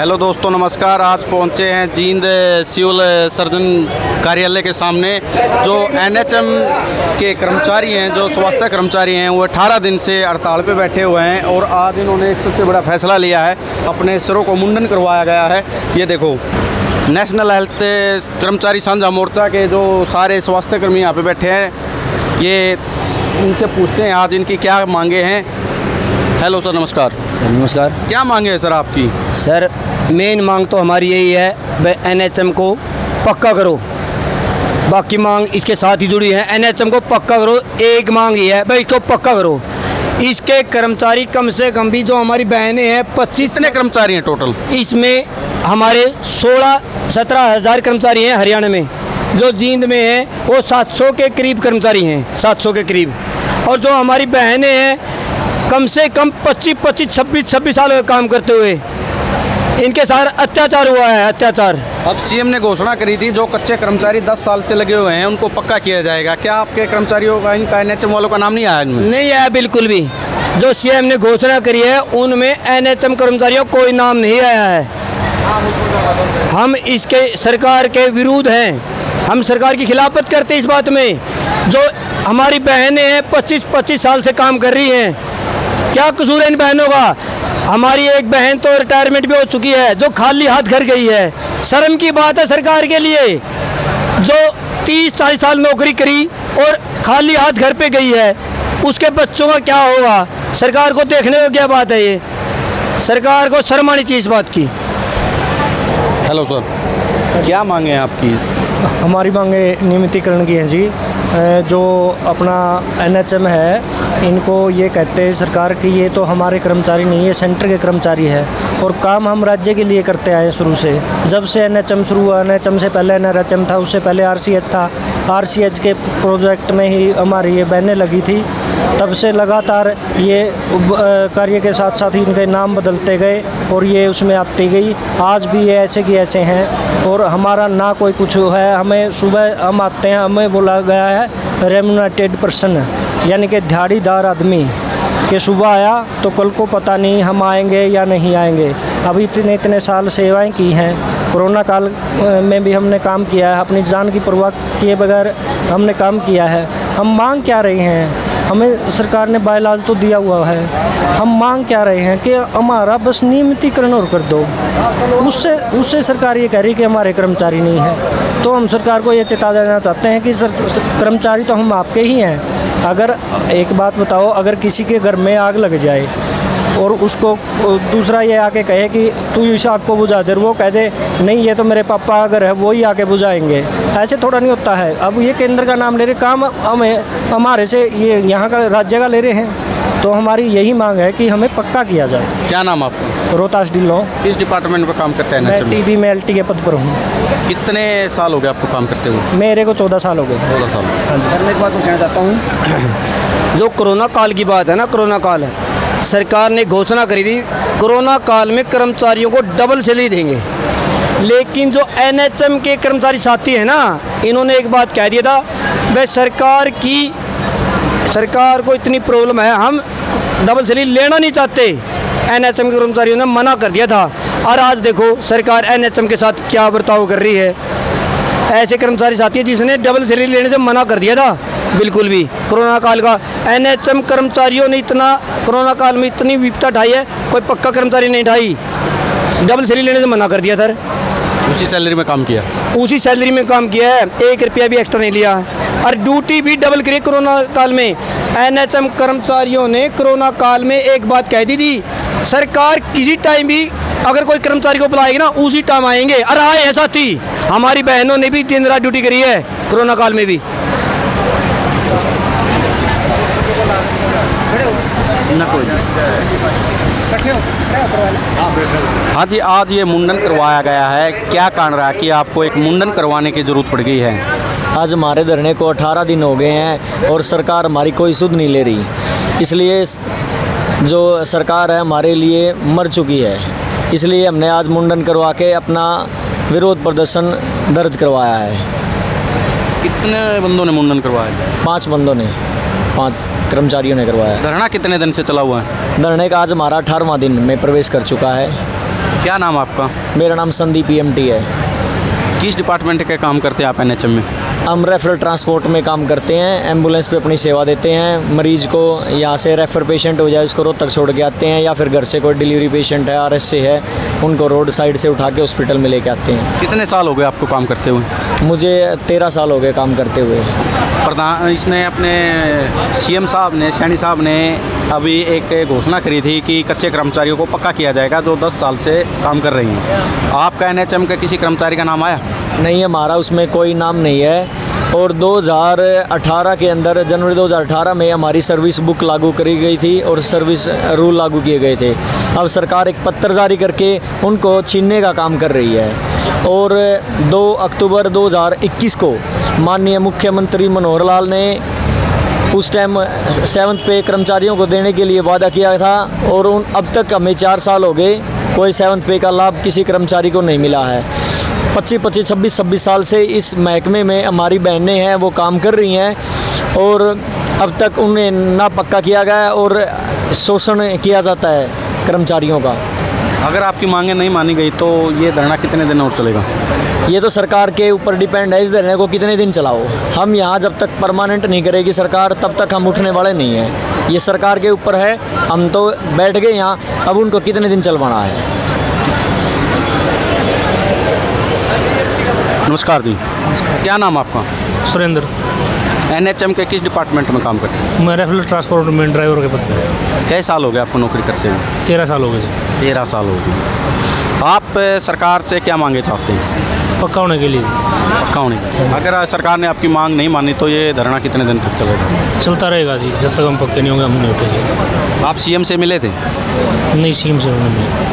Hello दोस्तों, नमस्कार। आज पहुंचे हैं जींद सिविल सर्जन कार्यालय के सामने। जो एनएचएम के कर्मचारी हैं, जो स्वास्थ्य कर्मचारी हैं, वो 18 दिन से हड़ताल पे बैठे हुए हैं और आज इन्होंने एक सबसे बड़ा फैसला लिया है। अपने सिरों को मुंडन करवाया गया है। ये देखो, नेशनल हेल्थ कर्मचारी साझा मोर्चा के जो सारे स्वास्थ्य कर्मी यहाँ पे बैठे हैं, ये इनसे पूछते हैं आज इनकी क्या मांगे हैं। हेलो सर, नमस्कार। सर नमस्कार। क्या मांगे हैं सर आपकी? सर मेन मांग तो हमारी यही है, भाई एनएचएम को पक्का करो। बाकी मांग इसके साथ ही जुड़ी है। एनएचएम को पक्का करो, एक मांग ही है भाई, इसको पक्का करो। इसके कर्मचारी कम से कम भी जो हमारी बहनें हैं 25 कितने कर्मचारी हैं टोटल? इसमें हमारे 16-17 हज़ार कर्मचारी हैं हरियाणा में। जो जींद में है वो 700 के करीब कर्मचारी हैं, 700 के करीब। और जो हमारी बहनें हैं कम से कम 25-25, 26-26 साल हुए काम करते हुए। इनके साथ अत्याचार हुआ है, अत्याचार। अब सीएम ने घोषणा करी थी जो कच्चे कर्मचारी 10 साल से लगे हुए हैं उनको पक्का किया जाएगा। क्या आपके कर्मचारियों का, इनका एनएचएम वालों का नाम नहीं आया इनमें? नहीं आया बिल्कुल भी। जो सीएम ने घोषणा करी है उनमें एनएचएम कर्मचारियों कोई नाम नहीं आया है। हम इसके सरकार के विरुद्ध हैं। हम सरकार की खिलाफत करते इस बात में। जो हमारी बहनें हैं 25-25 साल से काम कर रही हैं, क्या कसूर है इन बहनों का? हमारी एक बहन तो रिटायरमेंट भी हो चुकी है, जो खाली हाथ घर गई है। शर्म की बात है सरकार के लिए, जो 30-40 साल नौकरी करी और खाली हाथ घर पे गई है, उसके बच्चों का क्या होगा? सरकार को देखने को क्या बात है? ये सरकार को शर्म आनी चाहिए इस बात की। हेलो सर, क्या मांगे हैं आपकी? हमारी मांगे नियमितीकरण की हैं जी। जो अपना एनएचएम है, इनको ये कहते हैं सरकार की ये तो हमारे कर्मचारी नहीं है, सेंटर के कर्मचारी है। और काम हम राज्य के लिए करते आए शुरू से। जब से एनएचएम शुरू हुआ, एनएचएम से पहले एनआरएचएम था, उससे पहले आरसीएच था। आरसीएच के प्रोजेक्ट में ही हमारी ये बहनें लगी थी। तब से लगातार ये कार्य के साथ साथ ही इनके नाम बदलते गए और ये उसमें आती गई। आज भी ये ऐसे की ऐसे हैं और हमारा ना कोई कुछ है। हमें सुबह हम आते हैं, हमें बोला गया है रेम्यूनरेटेड पर्सन, यानी कि दिहाड़ीदार आदमी कि सुबह आया तो कल को पता नहीं हम आएंगे या नहीं आएंगे। अभी इतने साल सेवाएं की हैं। कोरोना काल में भी हमने काम किया है, अपनी जान की परवाह किए बगैर हमने काम किया है। हम मांग क्या रहे हैं? हमें सरकार ने बायलाज तो दिया हुआ है। हम मांग क्या रहे हैं कि हमारा बस नियमितीकरण और कर दो। उससे सरकार ये कह रही कि हमारे कर्मचारी नहीं है। तो हम सरकार को ये चेता देना चाहते हैं कि कर्मचारी तो हम आपके ही हैं। अगर एक बात बताओ, अगर किसी के घर में आग लग जाए और उसको दूसरा ये आके कहे कि तू इस आग को बुझा दे, वो कह दे नहीं ये तो मेरे पापा अगर है वो ही आके बुझाएंगे, ऐसे थोड़ा नहीं होता है। अब ये केंद्र का नाम ले रहे, काम हमें हमारे से ये यहाँ का राज्य का ले रहे हैं। तो हमारी यही मांग है कि हमें पक्का किया जाए। क्या नाम आपका? रोहतास ढिल्लों। किस डिपार्टमेंट में काम करते हैं? मैं टीबी में एलटी के पद पर हूँ। कितने साल हो गए आपको काम करते हुए? मेरे को 14 साल हो गए। 14 साल। हाँ जी सर मैं एक बात कहना चाहता हूँ। जो कोरोना काल की बात है ना, कोरोना काल है, सरकार ने घोषणा करी थी कोरोना काल में कर्मचारियों को डबल सैलरी देंगे। लेकिन जो एनएचएम के कर्मचारी साथी हैं ना, इन्होंने एक बात कह दिया था, भाई सरकार को इतनी प्रॉब्लम है, हम डबल सैलरी लेना नहीं चाहते। एनएचएम के कर्मचारियों ने मना कर दिया था। और आज देखो सरकार एनएचएम के साथ क्या बर्ताव कर रही है। ऐसे कर्मचारी साथी है जिसने डबल सैलरी लेने से मना कर दिया था। बिल्कुल भी कोरोना काल का एनएचएम कर्मचारियों ने इतना कोरोना काल में इतनी विपदा ढाई है, कोई पक्का कर्मचारी नहीं ढाई। डबल सैलरी लेने से मना कर दिया सर। उसी सैलरी में काम किया? उसी सैलरी में काम किया है, 1 रुपया भी एक्स्ट्रा नहीं लिया। और ड्यूटी भी डबल करी कोरोना काल में। एनएचएम कर्मचारियों ने कोरोना काल में एक बात कह दी थी, सरकार किसी टाइम भी अगर कोई कर्मचारी को बुलाएगी ना उसी टाइम आएंगे। और आए ऐसा थी, हमारी बहनों ने भी दिन रात ड्यूटी करी है कोरोना काल में भी। हाँ जी, आज ये मुंडन करवाया गया है। क्या कारण रहा कि आपको एक मुंडन करवाने की ज़रूरत पड़ गई है? आज हमारे धरने को 18 दिन हो गए हैं और सरकार हमारी कोई सुध नहीं ले रही। इसलिए जो सरकार है हमारे लिए मर चुकी है। इसलिए हमने आज मुंडन करवा के अपना विरोध प्रदर्शन दर्ज करवाया है। कितने बंदों ने मुंडन करवाया? 5 बंदों ने, 5 कर्मचारियों ने करवाया। धरना कितने दिन से चला हुआ है? धरने का आज हमारा 18वां दिन में प्रवेश कर चुका है। क्या नाम आपका? मेरा नाम संदीप EMT है। किस डिपार्टमेंट के काम करते हैं आप NHM में? हम रेफरल ट्रांसपोर्ट में काम करते हैं, एम्बुलेंस पे अपनी सेवा देते हैं। मरीज़ को यहाँ से रेफर पेशेंट हो जाए उसको रोहतक छोड़ के आते हैं, या फिर घर से कोई डिलीवरी पेशेंट है RS से है उनको रोड साइड से उठा के हॉस्पिटल में लेके आते हैं। कितने साल हो गए आपको काम करते हुए? मुझे 13 साल हो गए काम करते हुए। प्रधान इसने अपने CM साहब ने, सैनी साहब ने अभी एक घोषणा करी थी कि कच्चे कर्मचारियों को पक्का किया जाएगा जो 10 साल से काम कर रही हैं। आपका NHM के किसी कर्मचारी का नाम आया? नहीं, हमारा उसमें कोई नाम नहीं है। और 2018 के अंदर, जनवरी 2018 में हमारी सर्विस बुक लागू करी गई थी और सर्विस रूल लागू किए गए थे। अब सरकार एक पत्र जारी करके उनको छीनने का काम कर रही है। और 2 अक्टूबर 2021 को माननीय मुख्यमंत्री मनोहर लाल ने उस टाइम 7th पे कर्मचारियों को देने के लिए वादा किया था, और अब तक हमें 4 साल हो गए, कोई 7th पे का लाभ किसी कर्मचारी को नहीं मिला है। 25, 26 साल से इस महकमे में हमारी बहनें हैं वो काम कर रही हैं, और अब तक उन्हें ना पक्का किया गया है और शोषण किया जाता है कर्मचारियों का। अगर आपकी मांगें नहीं मानी गई तो ये धरना कितने दिन और चलेगा? ये तो सरकार के ऊपर डिपेंड है, इस धरने को कितने दिन चलाओ। हम यहाँ जब तक परमानेंट नहीं करेगी सरकार तब तक हम उठने वाले नहीं हैं। ये सरकार के ऊपर है, हम तो बैठ गए यहाँ, अब उनको कितने दिन चलवाना है। नमस्कार जी। क्या नाम आपका? सुरेंद्र। NHM के किस डिपार्टमेंट में काम करते हैं? मैं रेफरल ट्रांसपोर्ट में ड्राइवर के पद पर। कई साल हो गए आपको नौकरी करते हुए? 13 साल हो गए जी। 13 साल हो गए। आप सरकार से क्या मांगे चाहते हैं? पक्का होने के लिए। पक्का होने की। अगर सरकार ने आपकी मांग नहीं मानी तो ये धरना कितने दिन तक चलेगा? चलता रहेगा जी, जब तक हम पक्के नहीं होंगे हम नहीं उठेंगे। आप CM से मिले थे? नहीं, CM से नहीं मिले।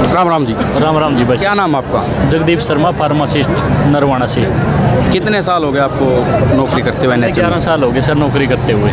राम राम जी। राम राम जी। बस क्या नाम आपका? जगदीप शर्मा, फार्मासिस्ट, नरवाना से। कितने साल हो गए आपको नौकरी करते हुए? 11 साल हो गए सर नौकरी करते हुए।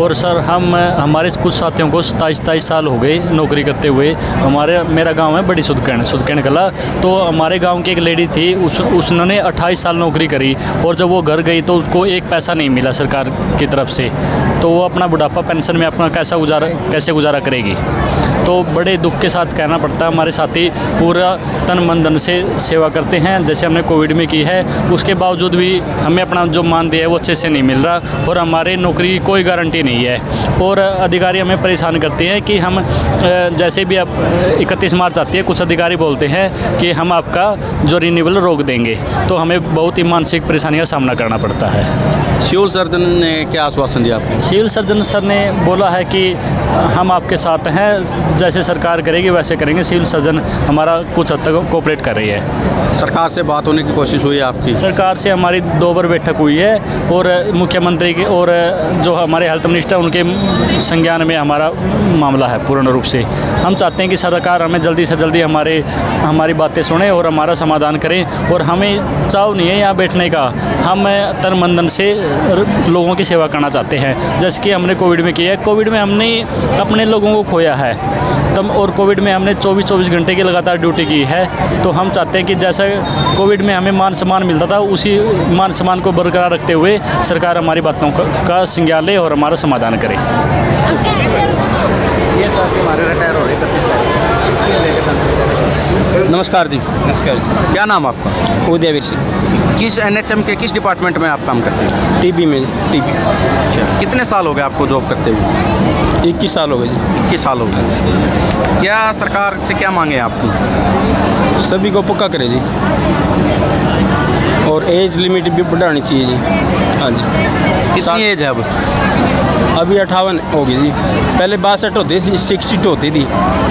और सर हमारे कुछ साथियों को 27 साल हो गए नौकरी करते हुए। मेरा गांव है बड़ी सुदकैन कला। तो हमारे गांव की एक लेडी थी, उसने 28 साल नौकरी करी, और जब वो घर गई तो उसको एक पैसा नहीं मिला सरकार की तरफ से। तो वो अपना बुढ़ापा पेंशन में अपना कैसे गुजारा करेगी। तो बड़े दुख के साथ कहना पड़ता है, हमारे साथी पूरा तन मन धन से सेवा करते हैं, जैसे हमने कोविड में की है। उसके बावजूद भी हमें अपना जो मान दिया है वो अच्छे से नहीं मिल रहा, और हमारे नौकरी की कोई गारंटी नहीं है। और अधिकारी हमें परेशान करते हैं कि हम जैसे भी अब 31 मार्च आती है, कुछ अधिकारी बोलते हैं कि हम आपका जो रिन्यूअल रोक देंगे, तो हमें बहुत ही मानसिक परेशानी का सामना करना पड़ता है। सिविल सर्जन ने क्या आश्वासन दिया आपको? सिविल सर्जन सर ने बोला है कि हम आपके साथ हैं, जैसे सरकार करेगी वैसे करेंगे। सिविल सर्जन हमारा कुछ हद तक कोऑपरेट कर रही है। सरकार से बात होने की कोशिश हुई है आपकी? सरकार से हमारी 2 बार बैठक हुई है, और मुख्यमंत्री के और जो हमारे हेल्थ मिनिस्टर उनके संज्ञान में हमारा मामला है पूर्ण रूप से। हम चाहते हैं कि सरकार हमें जल्दी से जल्दी हमारी बातें सुने और हमारा समाधान करें। और हमें चाव नहीं है यहाँ बैठने का, हम तन मन धन से लोगों की सेवा करना चाहते हैं, जैसे कि हमने कोविड में किया है। कोविड में हमने अपने लोगों को खोया है तब, और कोविड में हमने 24 घंटे की लगातार ड्यूटी की है। तो हम चाहते हैं कि जैसा कोविड में हमें मान सम्मान मिलता था, उसी मान सम्मान को बरकरार रखते हुए सरकार हमारी बातों का संज्ञान ले और हमारा समाधान करे। ये साथी हमारे रिटायर हो रहे 31 तारीख। नमस्कार जी। नमस्कार जी। क्या नाम आपका? उदयवीर सिंह। किस NHM के किस डिपार्टमेंट में आप काम करते हैं? TB में। TB। अच्छा, कितने साल हो गए आपको जॉब करते हुए? 21 साल हो गए जी। 21 साल हो गए। क्या सरकार से क्या मांगे आपकी? सभी को पक्का करे जी, और एज लिमिट भी बढ़ानी चाहिए जी। हाँ जी। कितनी एज है अब? अभी 58 होगी जी। पहले 62 होती थी, 62 होती थी।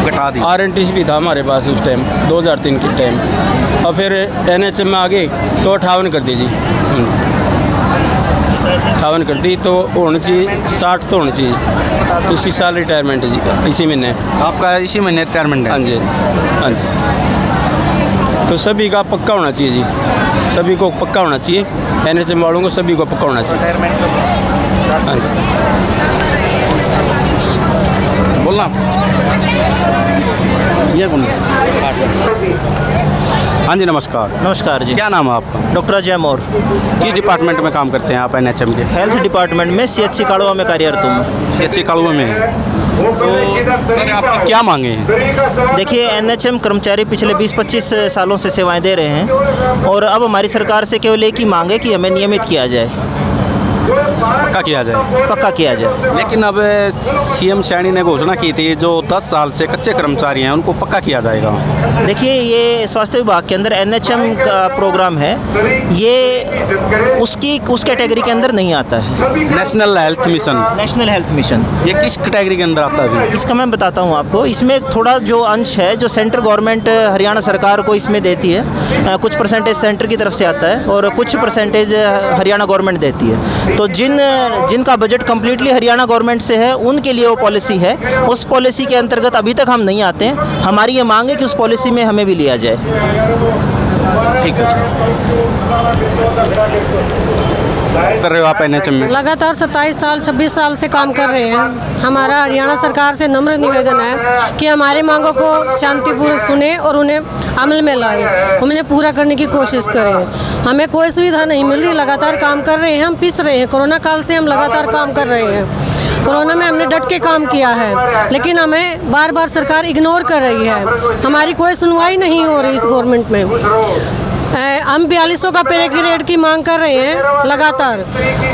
घटा दी। RNTC भी था हमारे पास उस टाइम 2003 के टाइम, और फिर NHM में आ गए तो 58 कर दी जी। 58 कर दी तो होनी चाहिए 60 तो होनी चाहिए। इसी साल रिटायरमेंट है जी, इसी महीने। आपका इसी महीने रिटायरमेंट है? हाँ जी, हाँ जी। तो सभी का पक्का होना चाहिए जी, सभी को पक्का होना चाहिए। NHM वालों को सभी को पक्का होना चाहिए। हाँ जी। बोलना ये बोल। हाँ जी नमस्कार। नमस्कार जी। क्या नाम है आपका? डॉक्टर अजय मौर। किस डिपार्टमेंट में काम करते हैं आप NHM के? हेल्थ डिपार्टमेंट में CHC काड़वा में कार्यरत हूँ मैं। CHC कालुआ में है। तो सर आपकी क्या मांगे हैं? देखिए NHM कर्मचारी पिछले 20-25 सालों से सेवाएं दे रहे हैं और अब हमारी सरकार से केवल एक ही मांग है कि हमें नियमित किया जाए, पक्का किया जाए। पक्का किया जाए। लेकिन अब CM सैनी ने घोषणा की थी जो 10 साल से कच्चे कर्मचारी हैं उनको पक्का किया जाएगा। देखिए ये स्वास्थ्य विभाग के अंदर NHM का प्रोग्राम है, ये उस कैटेगरी के अंदर नहीं आता है। National health mission, national health mission ये किस कैटेगरी के अंदर आता है? इसका मैं बताता हूँ आपको। इसमें थोड़ा जो अंश है जो सेंट्रल गवर्नमेंट हरियाणा सरकार को इसमें देती है, कुछ परसेंटेज सेंटर की तरफ से आता है और कुछ परसेंटेज हरियाणा गवर्नमेंट देती है। तो जिनका बजट कम्प्लीटली हरियाणा गवर्नमेंट से है उनके लिए वो पॉलिसी है। उस पॉलिसी के अंतर्गत अभी तक हम नहीं आते हैं। हमारी ये मांग है कि उस पॉलिसी में हमें भी लिया जाए। ठीक है कर रहे हो आप NHM में? लगातार 27 साल 26 साल से काम कर रहे हैं। हमारा हरियाणा सरकार से नम्र निवेदन है कि हमारे मांगों को शांतिपूर्वक सुने और उन्हें अमल में लाए, उन्हें पूरा करने की कोशिश करें। हमें कोई सुविधा नहीं मिल रही, लगातार काम कर रहे हैं, हम पिस रहे हैं। कोरोना काल से हम लगातार काम कर रहे हैं। कोरोना में हमने डट के काम किया है, लेकिन हमें बार बार सरकार इग्नोर कर रही है। हमारी कोई सुनवाई नहीं हो रही इस गवर्नमेंट में। हम 4200 का पे ग्रेड की मांग कर रहे हैं लगातार,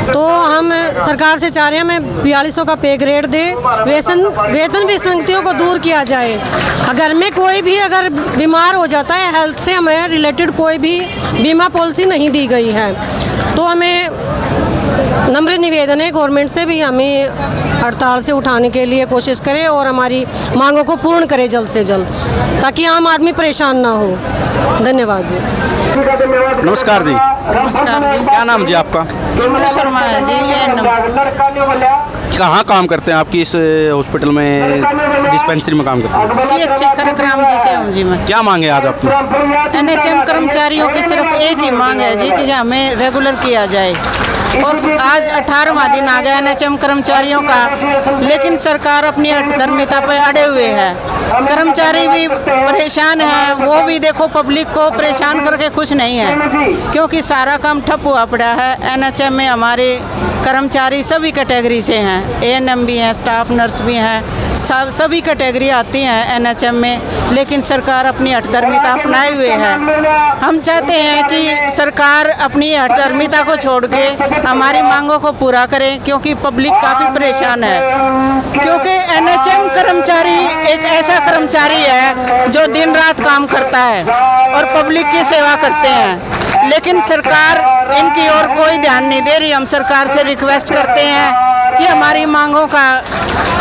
तो हम सरकार से चाह रहे हैं हमें 4200 का पे ग्रेड दे, वेतन विसंगतियों को दूर किया जाए। अगर में कोई भी अगर बीमार हो जाता है, हेल्थ से हमें रिलेटेड कोई भी बीमा पॉलिसी नहीं दी गई है, तो हमें नम्र निवेदन है गवर्नमेंट से भी हमें हड़ताल से उठाने के लिए कोशिश करें और हमारी मांगों को पूर्ण करें जल्द से जल्द, ताकि आम आदमी परेशान ना हो। धन्यवाद जी। नमस्कार जी। नमस्कार जी। क्या नाम जी आपका? शर्मा है जी। ये कहाँ काम करते हैं? आपकी इस हॉस्पिटल में डिस्पेंसरी में काम करते हैं? CHC खरग्राम जी से हूँ जी मैं। क्या मांगे आज आपकी? NHM कर्मचारियों की सिर्फ एक ही मांग है जी कि हमें रेगुलर किया जाए। और आज 18वां दिन आ गया NHM कर्मचारियों का, लेकिन सरकार अपनी अधर्मिता पर अड़े हुए है। कर्मचारी भी परेशान हैं, वो भी देखो पब्लिक को परेशान करके खुश नहीं है, क्योंकि सारा काम ठप हुआ पड़ा है। NHM में हमारे कर्मचारी सभी कैटेगरी से हैं, ANM भी हैं, स्टाफ नर्स भी हैं, सभी कैटेगरी आती हैं NHM में, लेकिन सरकार अपनी हठधर्मिता अपनाए हुए है। हम चाहते हैं कि सरकार अपनी हठधर्मिता को छोड़ के हमारी मांगों को पूरा करें, क्योंकि पब्लिक काफ़ी परेशान है। क्योंकि NHM कर्मचारी एक ऐसा कर्मचारी है जो दिन रात काम करता है और पब्लिक की सेवा करते हैं, लेकिन सरकार इनकी ओर कोई ध्यान नहीं दे रही। हम सरकार से रिक्वेस्ट करते हैं कि हमारी मांगों का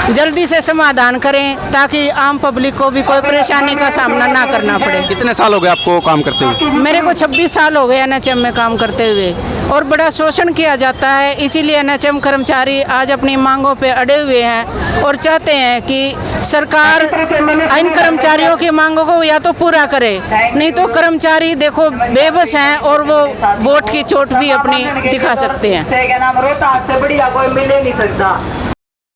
जल्दी से समाधान करें, ताकि आम पब्लिक को भी कोई परेशानी का सामना ना करना पड़े। कितने साल हो गए आपको काम करते हुए? मेरे को 26 साल हो गए NHM में काम करते हुए, और बड़ा शोषण किया जाता है। इसीलिए NHM कर्मचारी आज अपनी मांगों पे अड़े हुए हैं और चाहते हैं कि सरकार इन कर्मचारियों की मांगों को या तो पूरा करे, नहीं तो कर्मचारी देखो बेबस हैं और वो वोट की चोट भी अपनी दिखा सकते हैं।